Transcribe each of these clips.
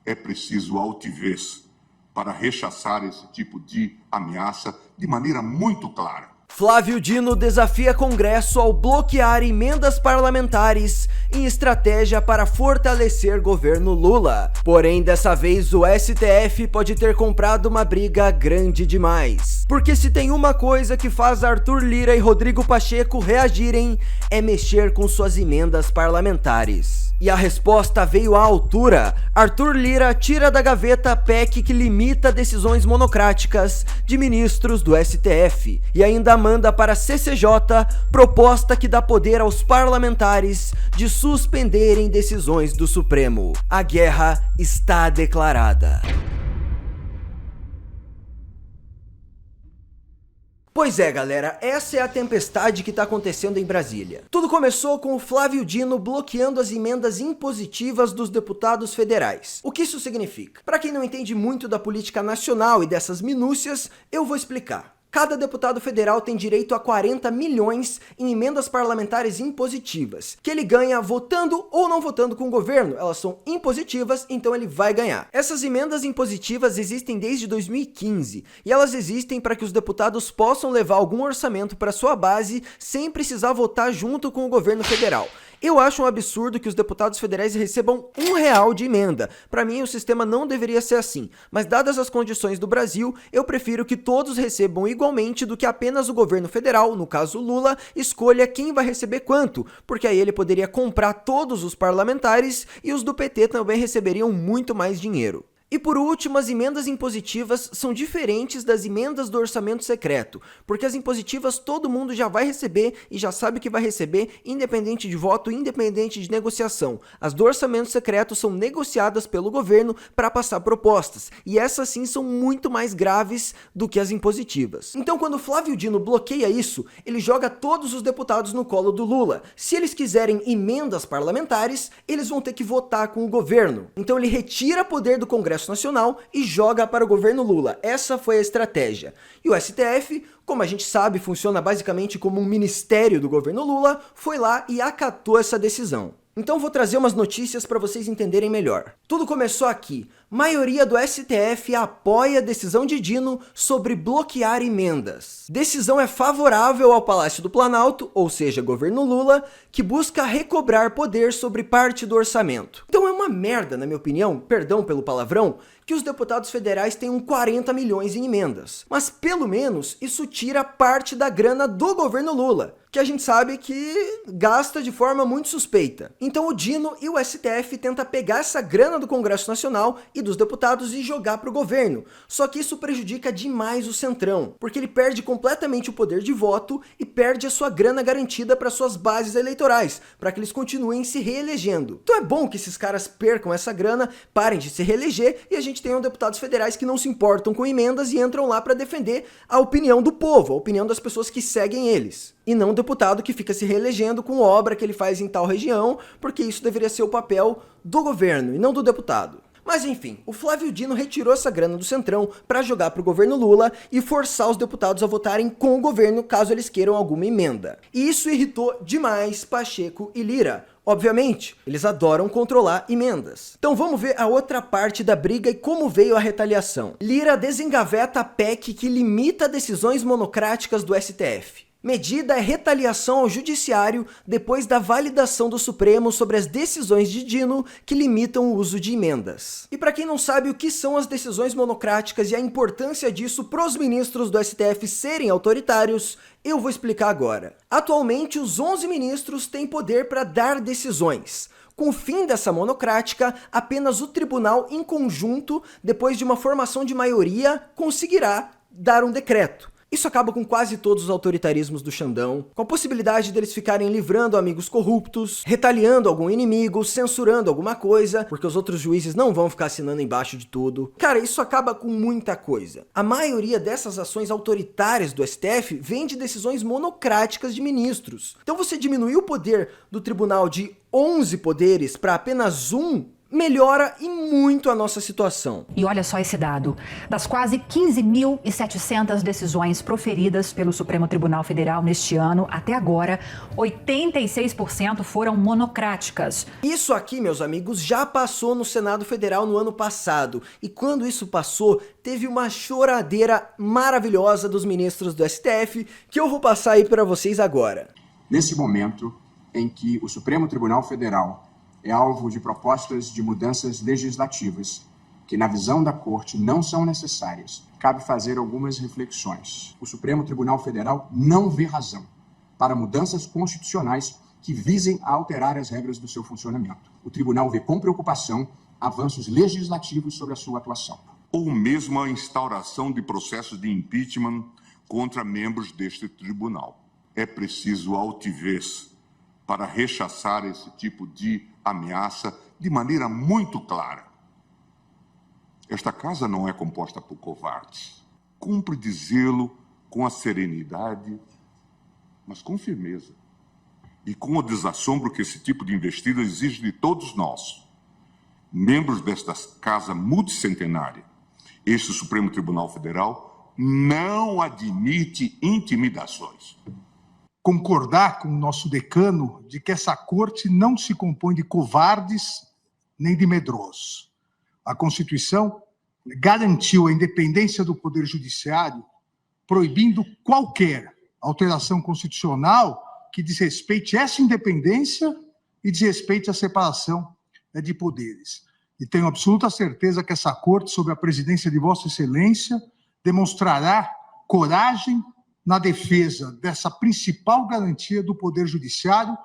é preciso altivez para rechaçar esse tipo de ameaça de maneira muito clara. Flávio Dino desafia Congresso ao bloquear emendas parlamentares em estratégia para fortalecer governo Lula. Porém, dessa vez o STF pode ter comprado uma briga grande demais. Porque se tem uma coisa que faz Arthur Lira e Rodrigo Pacheco reagirem, é mexer com suas emendas parlamentares. E a resposta veio à altura. Arthur Lira tira da gaveta a PEC que limita decisões monocráticas de ministros do STF e ainda manda para a CCJ proposta que dá poder aos parlamentares de suspenderem decisões do Supremo. A guerra está declarada. Pois é, galera, essa é a tempestade que está acontecendo em Brasília. Tudo começou com o Flávio Dino bloqueando as emendas impositivas dos deputados federais. O que isso significa? Para quem não entende muito da política nacional e dessas minúcias, eu vou explicar. Cada deputado federal tem direito a 40 milhões em emendas parlamentares impositivas, que ele ganha votando ou não votando com o governo. Elas são impositivas, então ele vai ganhar. Essas emendas impositivas existem desde 2015, e elas existem para que os deputados possam levar algum orçamento para sua base sem precisar votar junto com o governo federal. Eu acho um absurdo que os deputados federais recebam R$1 de emenda. Para mim, o sistema não deveria ser assim, mas dadas as condições do Brasil, eu prefiro que todos recebam igualmente do que apenas o governo federal, no caso Lula, escolha quem vai receber quanto, porque aí ele poderia comprar todos os parlamentares e os do PT também receberiam muito mais dinheiro. E por último, as emendas impositivas são diferentes das emendas do orçamento secreto, porque as impositivas todo mundo já vai receber e já sabe que vai receber, independente de voto, independente de negociação. As do orçamento secreto são negociadas pelo governo para passar propostas, e essas sim são muito mais graves do que as impositivas. Então quando Flávio Dino bloqueia isso, ele joga todos os deputados no colo do Lula. Se eles quiserem emendas parlamentares, eles vão ter que votar com o governo. Então ele retira poder do Congresso Nacional e joga para o governo Lula. Essa foi a estratégia. E o STF, como a gente sabe, funciona basicamente como um ministério do governo Lula, foi lá e acatou essa decisão. Então vou trazer umas notícias para vocês entenderem melhor. Tudo começou aqui. Maioria do STF apoia a decisão de Dino sobre bloquear emendas. Decisão é favorável ao Palácio do Planalto, ou seja, governo Lula, que busca recobrar poder sobre parte do orçamento. Então é uma merda, na minha opinião, perdão pelo palavrão, que os deputados federais tenham 40 milhões em emendas. Mas pelo menos isso tira parte da grana do governo Lula, que a gente sabe que gasta de forma muito suspeita. Então o Dino e o STF tentam pegar essa grana do Congresso Nacional e dos deputados e jogar para o governo. Só que isso prejudica demais o Centrão, porque ele perde completamente o poder de voto e perde a sua grana garantida para suas bases eleitorais, para que eles continuem se reelegendo. Então é bom que esses caras percam essa grana, parem de se reeleger e a gente tenha deputados federais que não se importam com emendas e entram lá para defender a opinião do povo, a opinião das pessoas que seguem eles. E não um deputado que fica se reelegendo com obra que ele faz em tal região, porque isso deveria ser o papel do governo e não do deputado. Mas enfim, o Flávio Dino retirou essa grana do Centrão para jogar para o governo Lula e forçar os deputados a votarem com o governo caso eles queiram alguma emenda. E isso irritou demais Pacheco e Lira. Obviamente, eles adoram controlar emendas. Então vamos ver a outra parte da briga e como veio a retaliação. Lira desengaveta a PEC que limita decisões monocráticas do STF. Medida é retaliação ao judiciário depois da validação do Supremo sobre as decisões de Dino que limitam o uso de emendas. E para quem não sabe o que são as decisões monocráticas e a importância disso para os ministros do STF serem autoritários, eu vou explicar agora. Atualmente, os 11 ministros têm poder para dar decisões. Com o fim dessa monocrática, apenas o tribunal em conjunto, depois de uma formação de maioria, conseguirá dar um decreto. Isso acaba com quase todos os autoritarismos do Xandão, com a possibilidade deles ficarem livrando amigos corruptos, retaliando algum inimigo, censurando alguma coisa, porque os outros juízes não vão ficar assinando embaixo de tudo. Cara, isso acaba com muita coisa. A maioria dessas ações autoritárias do STF vem de decisões monocráticas de ministros. Então você diminuir o poder do tribunal de 11 poderes para apenas um, melhora e muito a nossa situação. E olha só esse dado, das quase 15.700 decisões proferidas pelo Supremo Tribunal Federal neste ano, até agora, 86% foram monocráticas. Isso aqui, meus amigos, já passou no Senado Federal no ano passado, e quando isso passou, teve uma choradeira maravilhosa dos ministros do STF, que eu vou passar aí para vocês agora. Nesse momento em que o Supremo Tribunal Federal é alvo de propostas de mudanças legislativas que, na visão da Corte, não são necessárias, cabe fazer algumas reflexões. O Supremo Tribunal Federal não vê razão para mudanças constitucionais que visem a alterar as regras do seu funcionamento. O Tribunal vê com preocupação avanços legislativos sobre a sua atuação. Ou mesmo a instauração de processos de impeachment contra membros deste tribunal. É preciso altivez para rechaçar esse tipo de ameaça de maneira muito clara. Esta casa não é composta por covardes. Cumpre dizê-lo com a serenidade, mas com firmeza. E com o desassombro que esse tipo de investida exige de todos nós, membros desta casa multicentenária. Este Supremo Tribunal Federal não admite intimidações. Concordar com o nosso decano de que essa corte não se compõe de covardes nem de medrosos. A Constituição garantiu a independência do Poder Judiciário, proibindo qualquer alteração constitucional que desrespeite essa independência e desrespeite a separação de poderes. E tenho absoluta certeza que essa corte, sob a presidência de Vossa Excelência, demonstrará coragem na defesa dessa principal garantia do Poder Judiciário,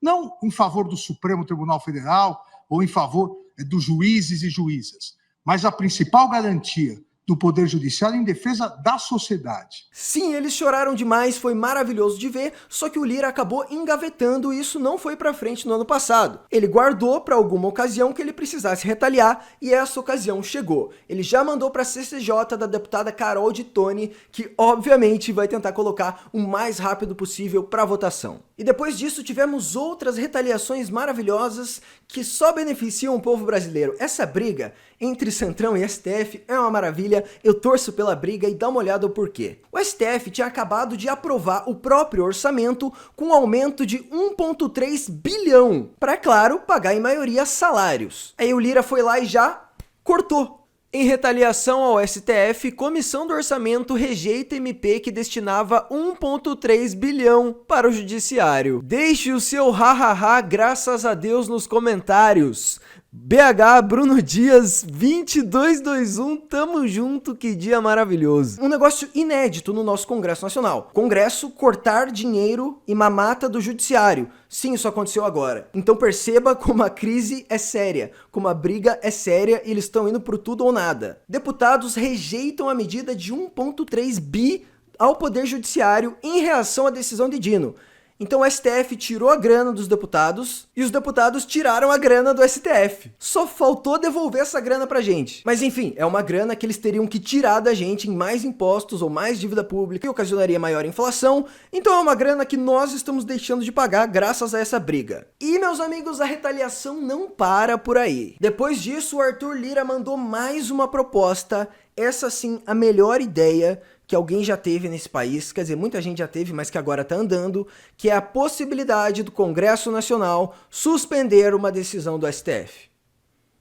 não em favor do Supremo Tribunal Federal ou em favor dos juízes e juízas, mas a principal garantia do Poder Judiciário em defesa da sociedade. Sim, eles choraram demais, foi maravilhoso de ver, só que o Lira acabou engavetando e isso não foi pra frente no ano passado. Ele guardou pra alguma ocasião que ele precisasse retaliar e essa ocasião chegou. Ele já mandou pra CCJ da deputada Carol de Toni, que obviamente vai tentar colocar o mais rápido possível pra votação. E depois disso tivemos outras retaliações maravilhosas que só beneficiam o povo brasileiro. Essa briga entre Centrão e STF é uma maravilha, eu torço pela briga e dá uma olhada ao porquê. O STF tinha acabado de aprovar o próprio orçamento com um aumento de 1,3 bilhão, para, claro, pagar em maioria salários. Aí o Lira foi lá e já cortou. Em retaliação ao STF, Comissão do Orçamento rejeita MP que destinava 1,3 bilhão para o Judiciário. Deixe o seu hahaha graças a Deus nos comentários. BH Bruno Dias 2221, tamo junto, que dia maravilhoso. Um negócio inédito no nosso Congresso Nacional. Congresso cortar dinheiro e mamata do Judiciário. Sim, isso aconteceu agora. Então perceba como a crise é séria, como a briga é séria e eles estão indo pro tudo ou nada. Deputados rejeitam a medida de 1,3 bi ao Poder Judiciário em reação à decisão de Dino. Então o STF tirou a grana dos deputados e os deputados tiraram a grana do STF. Só faltou devolver essa grana pra gente. Mas enfim, é uma grana que eles teriam que tirar da gente em mais impostos ou mais dívida pública, que ocasionaria maior inflação. Então é uma grana que nós estamos deixando de pagar graças a essa briga. E, meus amigos, a retaliação não para por aí. Depois disso, o Arthur Lira mandou mais uma proposta, essa sim a melhor ideia que alguém já teve nesse país, quer dizer, muita gente já teve, mas que agora tá andando, que é a possibilidade do Congresso Nacional suspender uma decisão do STF.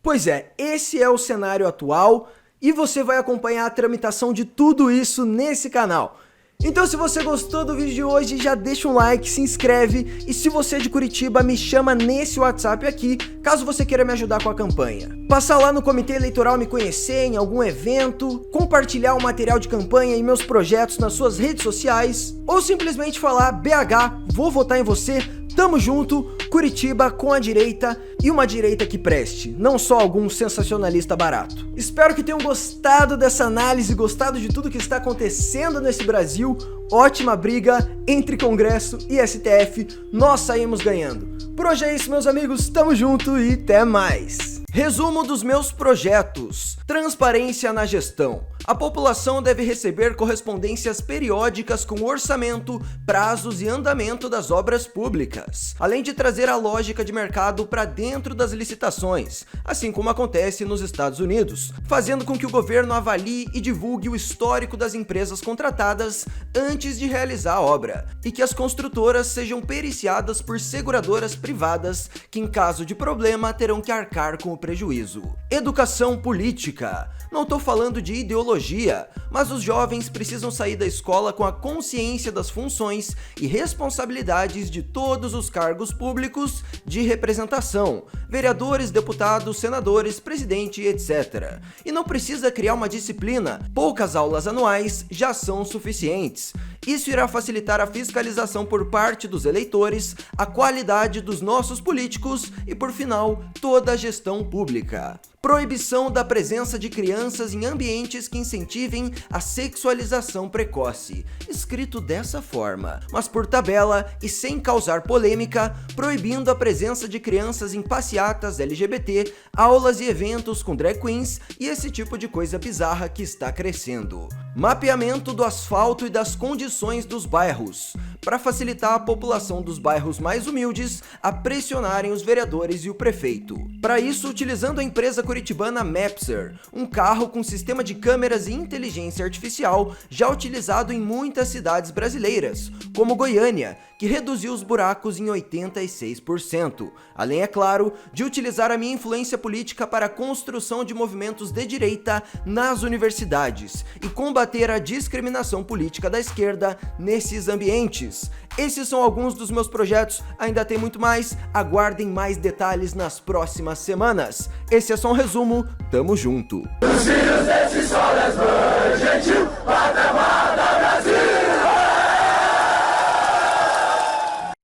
Pois é, esse é o cenário atual e você vai acompanhar a tramitação de tudo isso nesse canal. Então se você gostou do vídeo de hoje, já deixa um like, se inscreve e se você é de Curitiba, me chama nesse WhatsApp aqui, caso você queira me ajudar com a campanha. Passar lá no comitê eleitoral, me conhecer em algum evento, compartilhar o material de campanha e meus projetos nas suas redes sociais, ou simplesmente falar BH, vou votar em você, tamo junto, Curitiba com a direita e uma direita que preste, não só algum sensacionalista barato. Espero que tenham gostado dessa análise, gostado de tudo que está acontecendo nesse Brasil. Ótima briga entre Congresso e STF, nós saímos ganhando. Por hoje é isso, meus amigos, tamo junto e até mais. Resumo dos meus projetos. Transparência na gestão. A população deve receber correspondências periódicas com orçamento, prazos e andamento das obras públicas, além de trazer a lógica de mercado para dentro das licitações, assim como acontece nos Estados Unidos, fazendo com que o governo avalie e divulgue o histórico das empresas contratadas antes de realizar a obra, e que as construtoras sejam periciadas por seguradoras privadas que, em caso de problema, terão que arcar com o prejuízo. Educação política. Não tô falando de ideologia, mas os jovens precisam sair da escola com a consciência das funções e responsabilidades de todos os cargos públicos de representação, vereadores, deputados, senadores, presidente, etc. E não precisa criar uma disciplina, poucas aulas anuais já são suficientes. Isso irá facilitar a fiscalização por parte dos eleitores, a qualidade dos nossos políticos e, por final, toda a gestão pública. Proibição da presença de crianças em ambientes que incentivem a sexualização precoce, escrito dessa forma, mas por tabela e sem causar polêmica, proibindo a presença de crianças em passeatas LGBT, aulas e eventos com drag queens e esse tipo de coisa bizarra que está crescendo. Mapeamento do asfalto e das condições dos bairros, para facilitar a população dos bairros mais humildes a pressionarem os vereadores e o prefeito. Para isso, utilizando a empresa curitibana Mapser, um carro com sistema de câmeras e inteligência artificial já utilizado em muitas cidades brasileiras, como Goiânia, que reduziu os buracos em 86%, além, é claro, de utilizar a minha influência política para a construção de movimentos de direita nas universidades e combater a discriminação política da esquerda nesses ambientes. Esses são alguns dos meus projetos, ainda tem muito mais, aguardem mais detalhes nas próximas semanas. Esse é só um resumo, tamo junto. Os filhos desses solas, gentil,